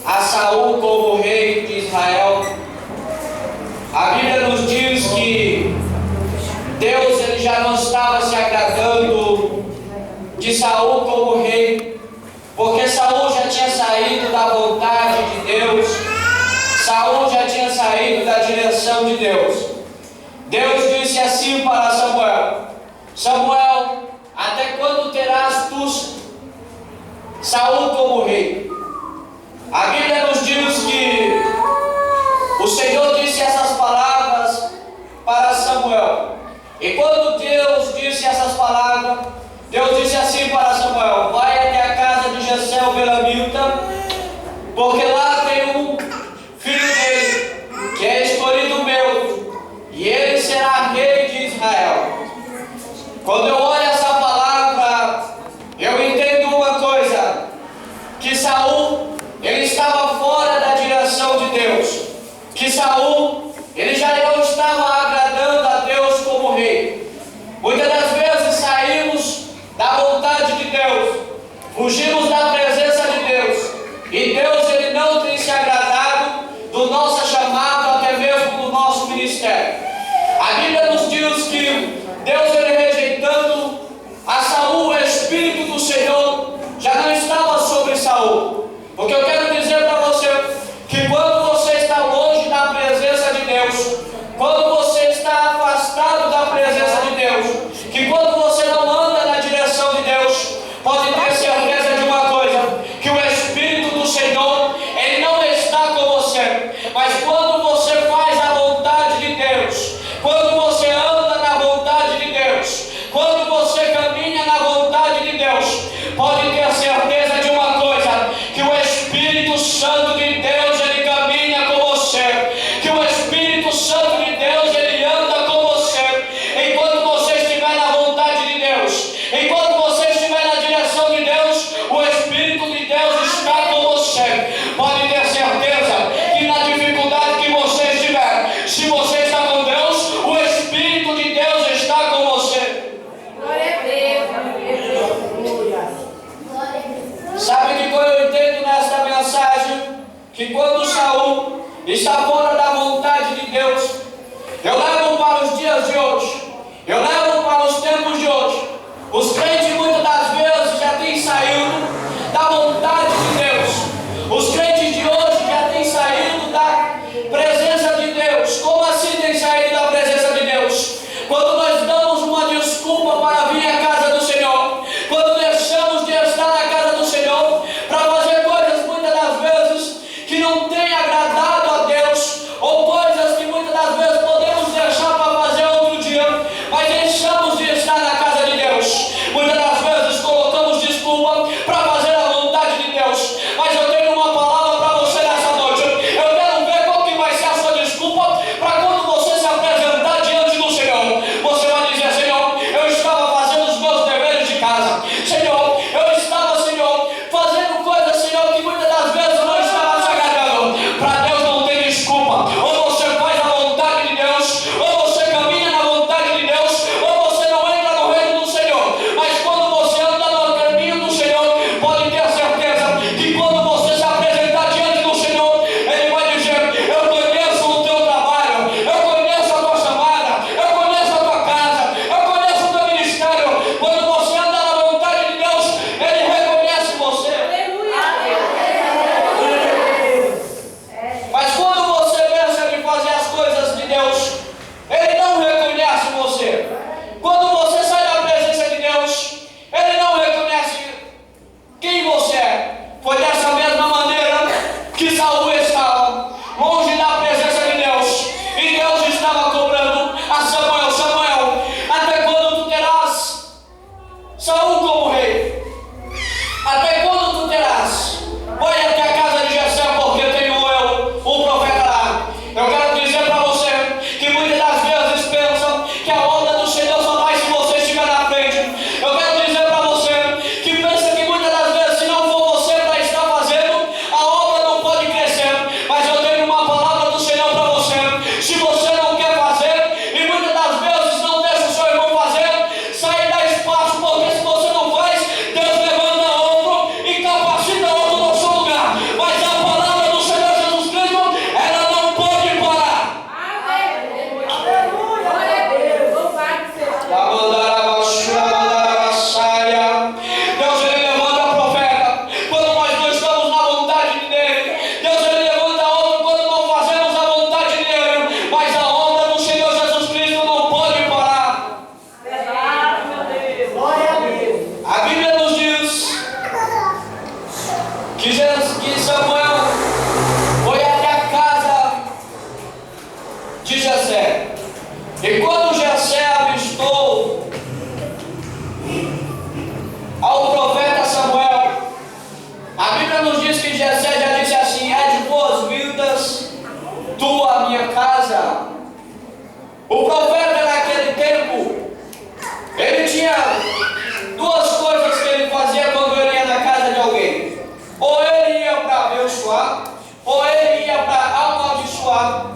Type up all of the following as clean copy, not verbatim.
a Saul como rei de Israel. A Bíblia nos diz que Deus ele já não estava se agradando de Saul como rei, porque Saul já tinha saído da vontade de Deus, Saul já tinha saído da direção de Deus. Deus disse assim para Samuel: Samuel, até quando terás tu Saul como rei? A Bíblia nos diz que o Senhor disse essas palavras para Samuel. E quando Deus disse essas palavras, Deus disse assim para Samuel: vai até a casa de Jessé o belamita, porque lá tem um filho dele, que é escolhido meu, e ele será rei de Israel. Quando eu olho essa palavra, eu entendo uma coisa, que Saul, ele estava fora da direção de Deus, que Saul, ele já não estava agradando a Deus como rei. Muitas das vezes saímos da vontade de Deus, fugimos da presença de Deus, e Deus ele não tem se agradado do nosso chamado, até mesmo do nosso ministério. A Bíblia nos diz que Deus ele rejeitando a Saul, o Espírito do Senhor já não estava sobre Saul. Porque eu quero dizer para você que quando você está longe da presença de Deus, quando você está afastado da presença de Deus, que quando você não anda na direção de Deus, pode ter certeza de uma coisa, que o Espírito do Senhor, ele não está com você. Mas quando você faz a vontade de Deus, quando você anda na vontade de Deus, quando você caminha na vontade de Deus, pode ter certeza de uma coisa, que o Espírito Santo de Deus, ele caminha com você, que o Espírito Santo de Deus, ele anda com você, enquanto você estiver na vontade de Deus, enquanto você estiver na direção de Deus, o Espírito de Deus está com você. Pode ter certeza que na dificuldade que você estiver, se você está com Deus, o Espírito de Deus está com você. Glória a Deus. Sabe que quando eu entendo nesta mensagem, que quando Saul está fora da vontade de Deus, eu levo para os dias de hoje, eu levo para os tempos de hoje. Os crentes muitas das vezes já têm saído da vontade de Deus. Os crentes de hoje já têm saído da presença de Deus. Como assim têm saído da presença de Deus? Quando nós damos uma desculpa para vir à casa do Senhor, quando deixamos de estar na casa do Senhor para fazer coisas muitas das vezes que não têm agradado a Deus, ou coisas que muitas das vezes podemos deixar para fazer outro dia, mas deixamos que Samuel foi até a casa de Jessé. E quando Jessé avistou ao profeta Samuel, a Bíblia nos diz que Jessé já disse assim: é de boas-vindas tu à minha casa. O profeta naquele tempo, ele tinha duas coisas que ele fazia quando ele ia na casa de alguém: ou ele ia para abençoar, ou ele ia para amaldiçoar,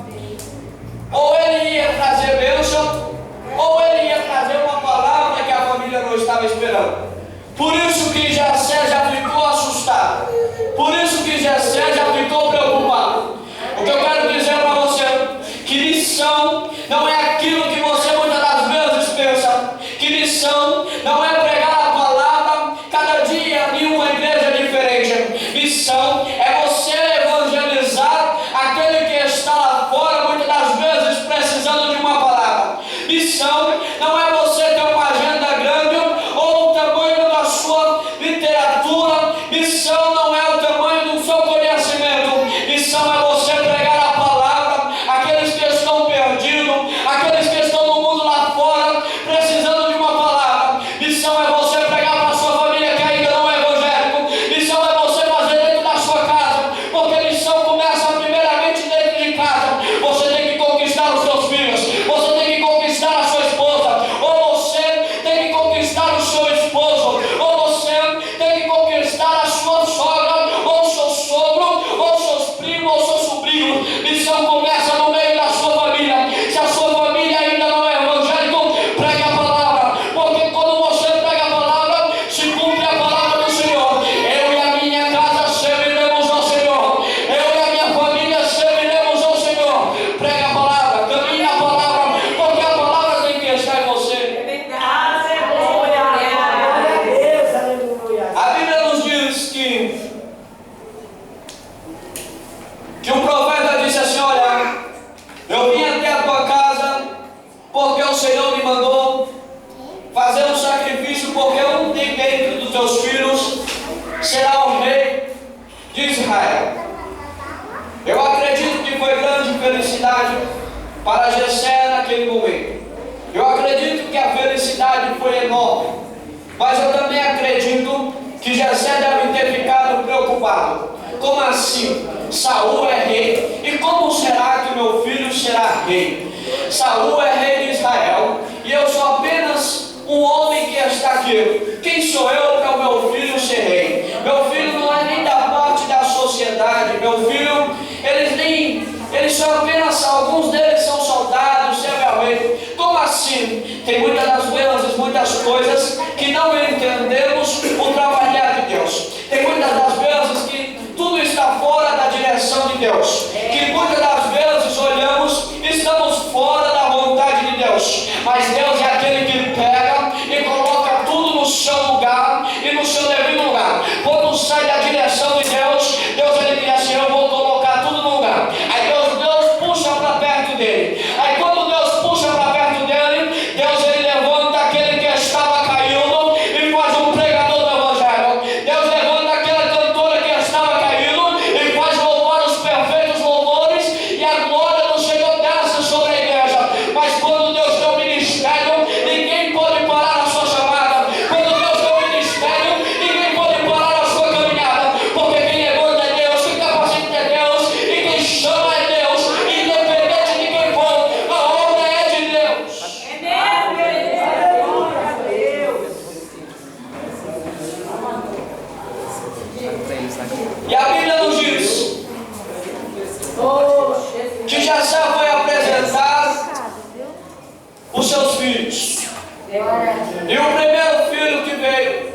ou ele ia trazer bênção, ou ele ia trazer uma palavra que a família não estava esperando. Por isso que Jessé já ficou assustado, por isso que Jessé já ficou preocupado. O que eu quero dizer para você, que lição não é aquilo que você muitas das vezes pensa. Que lição não é pregar a palavra cada dia em uma igreja diferente. Missão é você evangelizar aquele que está lá fora, muitas das vezes precisando de uma palavra. Missão não é você ter uma agenda grande ou o tamanho da sua literatura. Missão não é o tamanho do seu conhecimento. Missão é você pregar a palavra àqueles que estão perdidos, aqueles que estão no mundo lá fora precisando de uma palavra. Missão é você pregar para a sua família que ainda não é evangélico. Missão é você fazer dentro da sua casa, porque missão começa primeiramente dentro de casa. Você tem que conquistar os seus filhos, você tem que conquistar a sua esposa, ou você tem que conquistar o seu esposo, ou você tem que conquistar a sua sogra, ou seu sogro, ou seus primos, ou seus sobrinhos. Missão começa no meio da sua família. Se a sua família ainda não é evangélico, pregue a palavra, porque quando você prega a palavra, se cumpre a palavra do Senhor. Eu e a minha casa serviremos ao Senhor, eu e a minha família serviremos ao Senhor. Prega a palavra, caminhe a palavra, porque a palavra tem que estar em você. A Bíblia nos diz que o profeta disse assim: olha, eu vim até a tua casa porque o Senhor me mandou fazer um sacrifício, porque um dentre dos teus filhos será o rei de Israel. Eu acredito que foi grande felicidade para Jessé naquele momento. Eu acredito que a felicidade foi enorme, mas eu também acredito que Jessé deve ter ficado preocupado. Como assim? Saul é rei, e como será que meu filho será rei? Saul é rei de Israel, e eu sou apenas um homem que está aqui. Quem sou eu para o meu filho ser rei? Meu filho não é nem da parte da sociedade. Meu filho, eles são apenas, alguns deles são soldados, serve. Como assim? Tem muitas das vezes, muitas coisas que não entendemos o trabalhar de Deus. Tem muitas das vezes que tudo está fora da direção de Deus, que muitas das vezes olhamos e estamos fora da vontade de Deus. Mas Deus é aquele que pega e coloca tudo no seu lugar e no seu devido lugar. Quando sai da direção de Deus, ele diz assim: eu vou colocar tudo no lugar. Aí Deus puxa para perto dele. Aí quando Deus puxa para perto dele, ele levanta aquele que estava caindo e faz um pregador do evangelho. Deus levanta aquela cantora que estava caindo e faz louvar os perfeitos louvores, e a glória do Senhor desce sobre a igreja. Mas quando Deus deu ministério, ninguém pode parar a sua chamada. Quando Deus deu ministério, ninguém pode parar a sua caminhada, porque quem levanta é Deus, quem capacita é Deus, e quem chama é Deus, independente de quem for, a obra é de Deus. E a Bíblia nos diz que Jessé foi apresentar os seus filhos. E o primeiro filho que veio,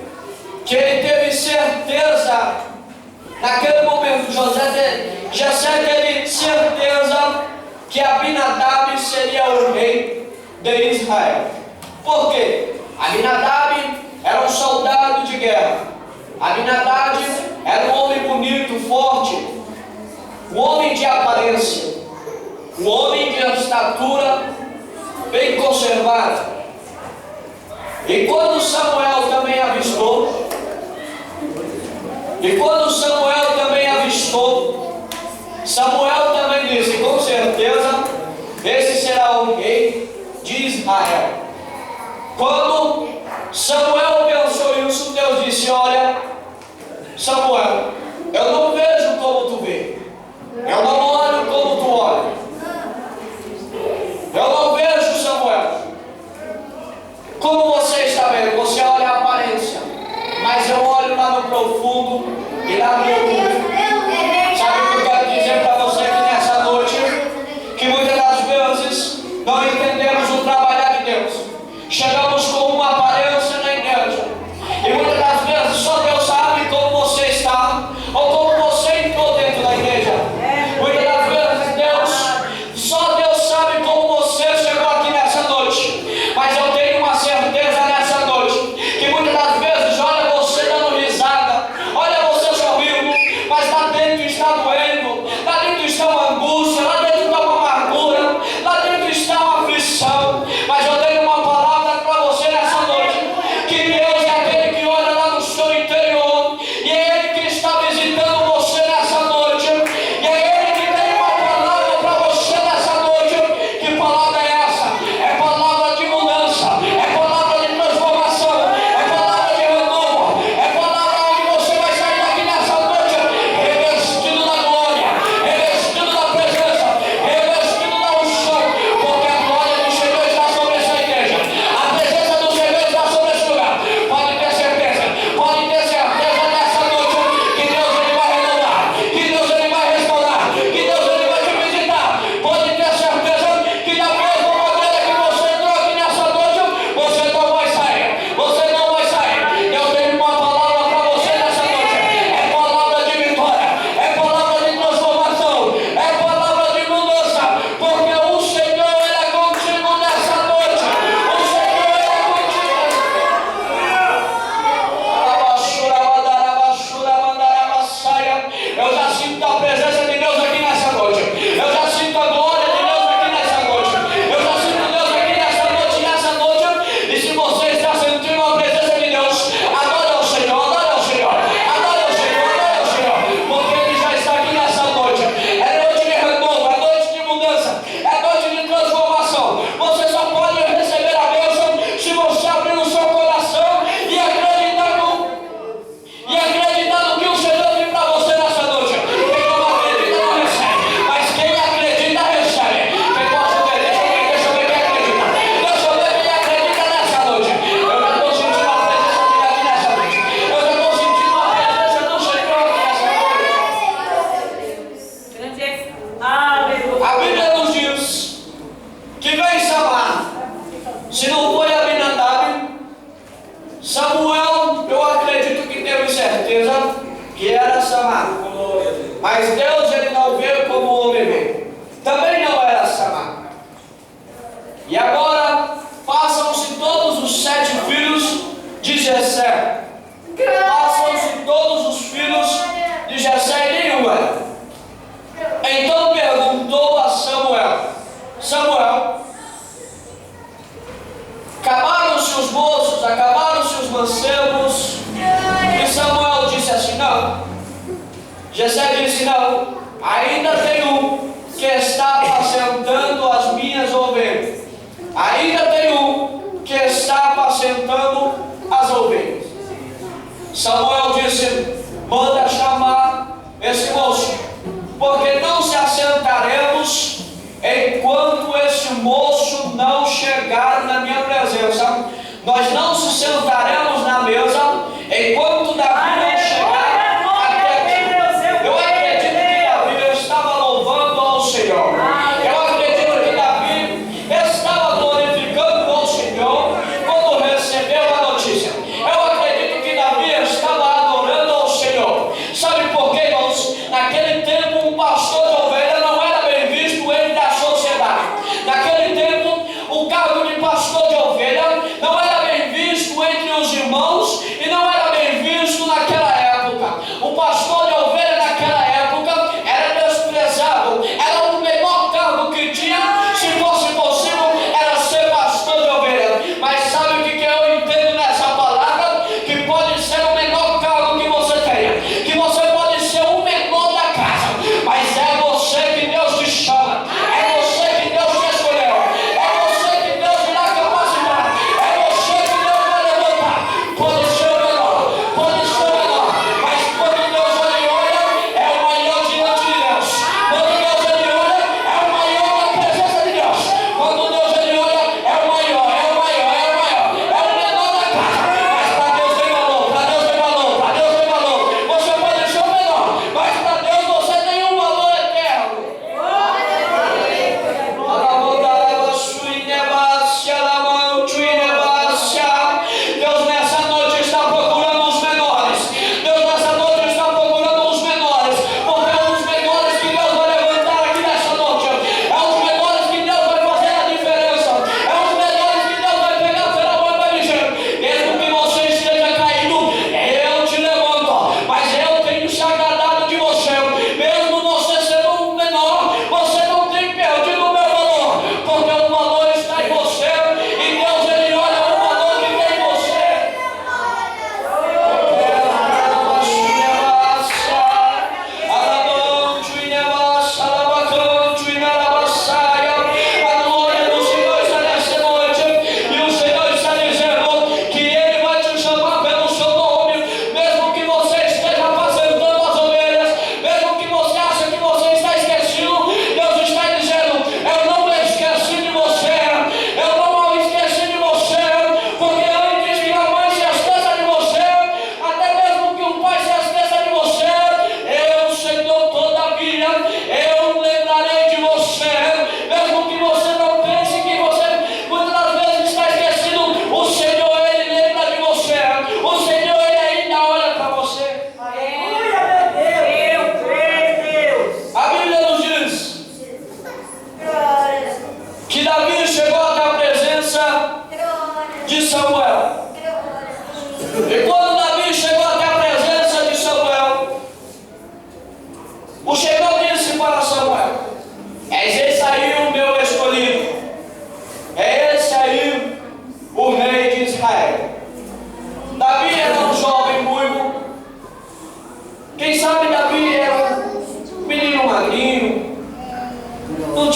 que ele teve certeza, naquele momento, Jessé teve certeza que Abinadab seria o rei de Israel. Por quê? Abinadab era um soldado de guerra. Abinadab era um homem bonito, forte, um homem de aparência, um homem de estatura bem conservada. E quando Samuel também avistou, e quando Samuel conquistou. Samuel também disse, com certeza, esse será o rei de Israel. Quando Samuel pensou isso, Deus disse, olha, Samuel, eu não vejo como tu vê. Eu não olho como tu olha. Eu não vejo, Samuel, como você está vendo. Você olha a aparência, mas eu olho lá no profundo e lá no oculto. Sabe o que eu quero dizer para você aqui nessa noite? Que muitas das vezes não entendemos o trabalhar de Deus. Chegamos com uma aparência na igreja e muitas das vezes só Deus sabe como você está ou como você entrou dentro da igreja. Muitas das vezes só Deus sabe como você chegou aqui nessa noite. Mas eu tenho uma certeza nessa noite que muitas das vezes olha você dando risada, olha você sorrindo, mas lá dentro está doendo, lá dentro está uma angústia, lá dentro está uma amargura, lá dentro está uma aflição. Mas eu tenho uma palavra para você nessa noite, que Deus é aquele que olha lá no seu interior, e é Ele que está visitando você nessa noite, e é Ele que tem uma palavra para você nessa noite. Que palavra é essa? É palavra de mudança, é palavra de transformação, é palavra de renovo, é palavra onde você vai sair daqui nessa noite revestido da glória, revestido da presença, revestido da unção, porque a glória do Senhor está sobre essa igreja, a presença do Senhor está sobre esse lugar. Pode ter certeza nessa noite que Deus Ele vai renovar, que Deus Ele vai restaurar, que Deus Ele vai te visitar. Pode ter certeza que da mesma maneira que você entrou aqui nessa noite, você não vai sair, você não vai sair. Deus tem uma palavra para você nessa noite, é palavra de vitória, é palavra de transformação, é palavra de mudança, porque o Senhor Ele é contigo nessa noite, o Senhor Ele é contigo. Eu já sinto a presença de Deus aqui nessa noite, eu já sinto a glória de Deus aqui nessa noite, eu já sinto Deus aqui nessa noite, e se você está sentindo a presença de Deus, adore ao Senhor, adore ao Senhor, adore ao Senhor, adore ao Senhor, porque Ele já está aqui nessa noite. É noite de renovo, é noite de mudança, é noite de transformação. Você só pode receber a bênção se você abrir o seu coração e acreditar no que o Senhor tem para você nessa noite. Quem não acredita não recebe, mas quem acredita recebe. Quem pode ver? Deixa eu ver quem acredita. Deixa eu ver quem acredita nessa noite. Eu já estou sentindo a presença dele aqui nessa noite. Eu já estou sentindo a presença do Senhor aqui nessa noite. A Bíblia nos diz que vem Samar. Se não foi Abinadab, Samuel, eu acredito que teve certeza que era Samar. Mas Deus Ele não vê como o homem vê. Também não era Samar. E agora passam-se todos os 7 filhos de Jessé. Passam-se todos os filhos de Jessé e nenhum era. Então perguntou a Samuel: Samuel, acabaram-se os moços, acabaram-se os mancebos? E Samuel disse assim: não. Jessé disse: não, ainda tem um que está apacentando as minhas ovelhas. Ainda tem um que está apacentando as ovelhas. Samuel disse: manda chamar esse moço, porque não se assentaremos enquanto esse moço não chegar na minha presença. Nós não se sentaremos na mesa enquanto Davi não chegar até aqui. Eu acredito que Davi estava louvando ao Senhor. Eu acredito que Davi estava glorificando ao Senhor quando recebeu a notícia. Eu acredito que Davi estava adorando ao Senhor. Sabe por quê, irmãos? Naquele tempo um pastor de ovelha não era bem visto entre a sociedade. Naquele tempo o cargo de pastor de ovelha não era bem visto entre os irmãos e não era bem visto naquela época. O pastor de ovelha naquela época era desprezado, era o menor cargo que tinha. Se fosse possível, era ser pastor de ovelha. Mas sabe o que eu entendo nessa palavra? Que pode ser o menor cargo que você tenha, que você pode ser o menor da casa.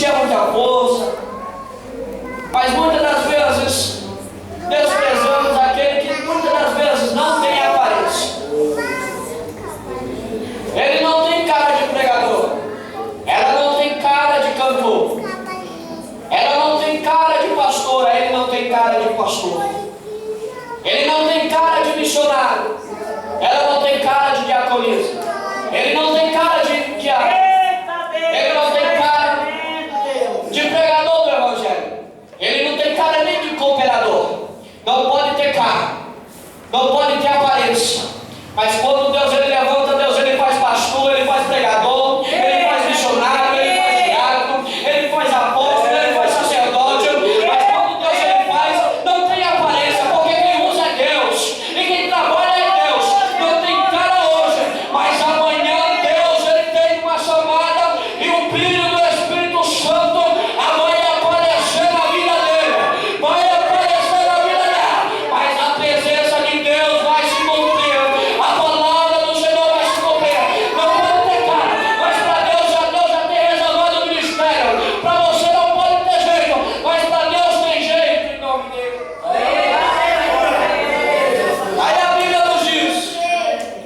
tinha muita força, mas muitas das vezes desprezamos aquele que muitas das vezes não tem aparência. Ele não tem cara de pregador, ela não tem cara de cantor, ela não tem cara de pastora, ele não tem cara de pastor, ele não tem cara de missionário, ela não tem cara de diaconisa, ele não tem cara de diabo, ele não tem cara de pregador do evangelho, ele não tem cara nem de cooperador, não pode ter cara, não pode ter aparência. Mas quando Deus ele levanta, Deus ele faz pastor, ele faz pregador, ele faz missionário, ele faz diácono, ele faz apóstolo, ele faz sacerdote. Mas quando Deus ele faz, não tem aparência, porque quem usa é Deus e quem trabalha é Deus. Não tem cara hoje, mas amanhã Deus ele tem uma chamada e o brilho do Espírito Santo vai aparecer na vida dele, vai aparecer na vida dela, mas a presença de Deus vai se cumprir. A palavra do Senhor vai se cumprir. Não pode ter cara, mas para Deus já tem reservado o ministério. Para você não pode ter jeito, mas para Deus tem jeito, em nome dele. Aí a Bíblia nos diz,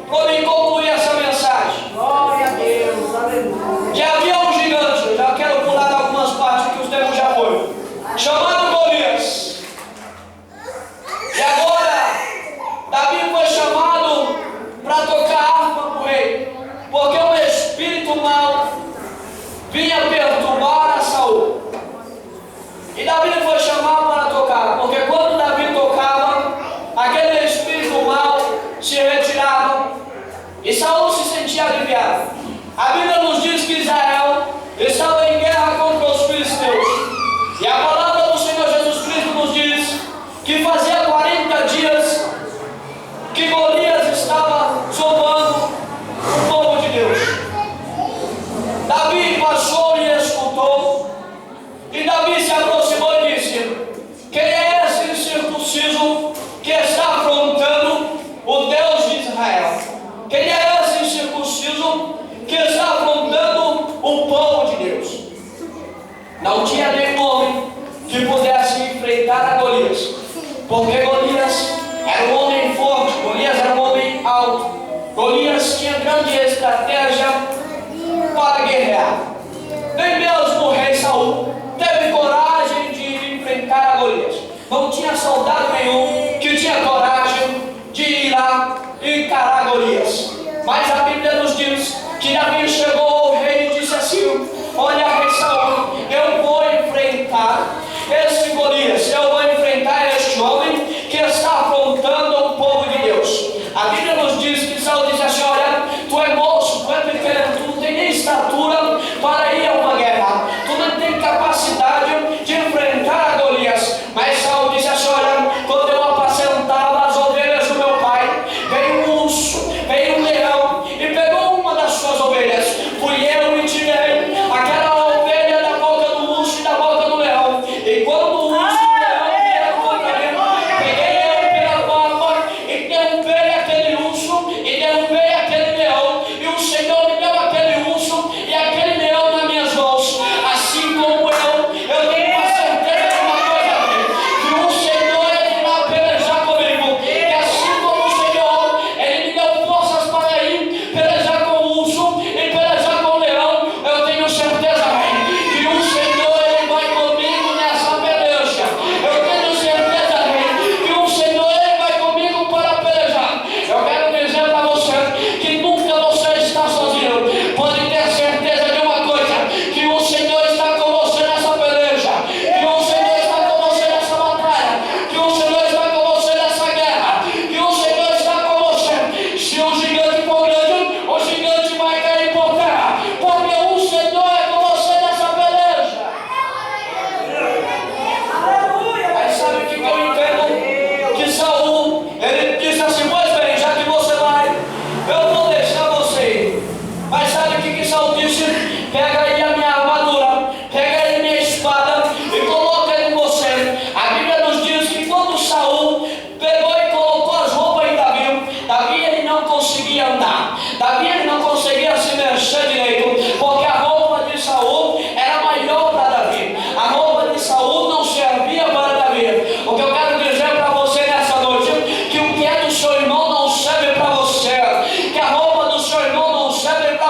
para me concluir essa mensagem, Glória a Deus, aleluia. que havia um gigante, eu já quero pular algumas partes que os tempos já foram, chamado Golias. E agora, Davi foi chamado para tocar harpa para o rei, porque o espírito mau vinha perturbar a Saul. E Davi foi chamado para tocar, porque quando Davi tocava, aquele espírito mau se retirava e Saul se sentia aliviado. A Bíblia nos diz que Israel estava em guerra contra os filisteus. E a palavra do Senhor Jesus Cristo nos diz que fazia 40 dias que Golias estava zombando o povo de Deus. Davi passou e escutou, e Davi se aproximou e disse: quem é esse incircunciso que está afrontando o Deus de Israel? Quem é esse incircunciso que está afrontando o povo de Deus? Não tinha nenhum homem que pudesse enfrentar a Golias, porque Golias era um homem forte, Golias era um homem alto, Golias tinha grande estratégia para guerrear. Nem mesmo o rei Saul teve coragem de enfrentar a Golias. Não tinha soldado nenhum que tinha coragem de ir lá e encarar Golias. Mas a Bíblia nos diz que Davi chegou ao rei e disse assim: olha, rei Saul, eu vou enfrentar esse Golias, eu vou enfrentar este homem que está afrontando o povo de Deus. A Bíblia nos diz que Saul disse assim: olha, tu é moço, tu é pequeno, tu não tem nem estatura para ir a uma guerra, tu não tem capacidade de enfrentar a Golias. Mas Saul disse assim: olha, quando eu apacentava as ovelhas do meu pai, veio um urso, veio um leão e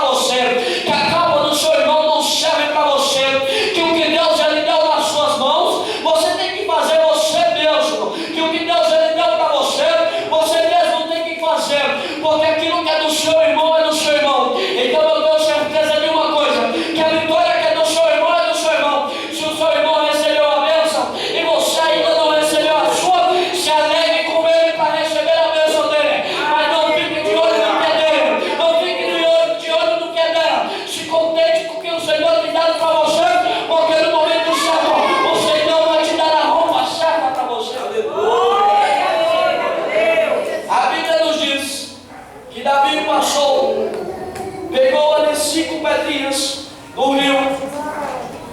você, que a causa do seu irmão não serve para você, que o que Deus ele deu nas suas mãos, você tem que fazer você mesmo, que o que Deus ele deu para você, você mesmo tem que fazer, porque aquilo que é do seu irmão é do seu irmão. Então eu tenho certeza de uma coisa, que a vitória que é do seu irmão é do seu irmão. Se o seu irmão recebeu a bênção e você ainda não recebeu a sua, se alegre com ele para receber a bênção dele, mas não fique de olho no que é dele, não fique de olho no que é dela. Se contente com o que o Senhor tem dado para você, porque no momento certo o Senhor vai te dar a roupa certa para você. A Bíblia nos diz que Davi passou, pegou ali 5 pedrinhas no rio,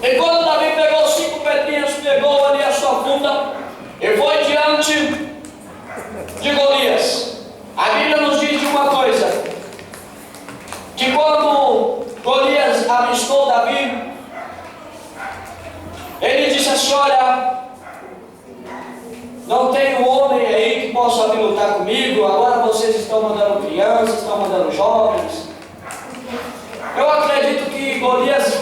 e quando Davi pegou 5 pedrinhas, pegou ali a sua funda e foi diante de Golias. A Bíblia nos diz de uma coisa, que quando Golias avistou Davi, ele disse assim: olha, não tem um homem aí que possa vir lutar comigo, agora vocês estão mandando crianças, estão mandando jovens. Eu acredito que Golias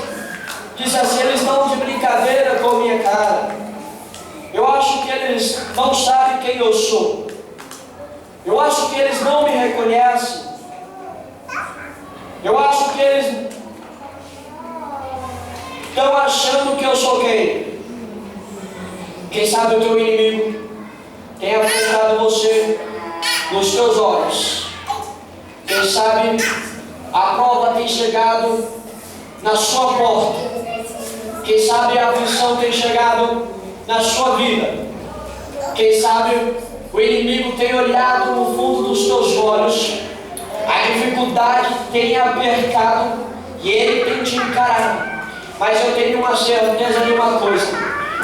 disse assim: eles estão de brincadeira com minha cara. Eu acho que eles não sabem quem eu sou. Eu acho que eles não me reconhecem. Eu acho que eles estão achando que eu sou quem? Quem sabe o teu inimigo tem afetado você nos teus olhos. Quem sabe a prova tem chegado na sua porta. Quem sabe a aflição tem chegado na sua vida. Quem sabe o inimigo tem olhado no fundo dos teus olhos, a dificuldade tem apertado e ele tem te encarado. Mas eu tenho uma certeza de uma coisa,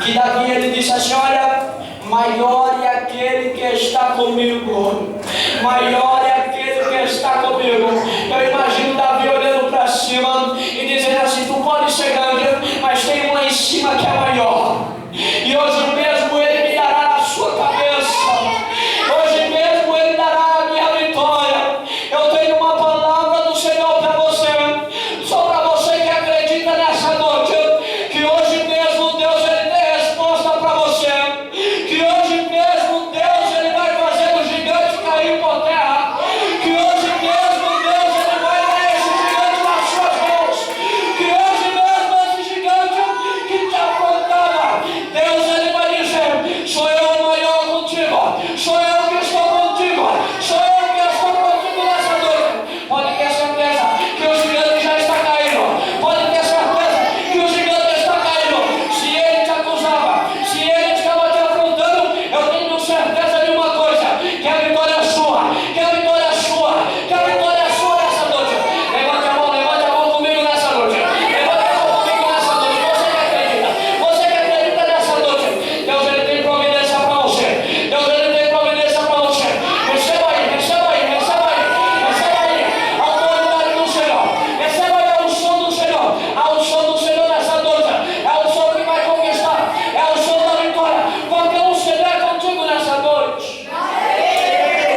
que Davi ele disse assim: olha, maior é aquele que está comigo, maior é aquele que está comigo. Eu imagino Davi olhando para cima e dizendo assim: tu pode ser grande, mas tem um lá em cima que é maior.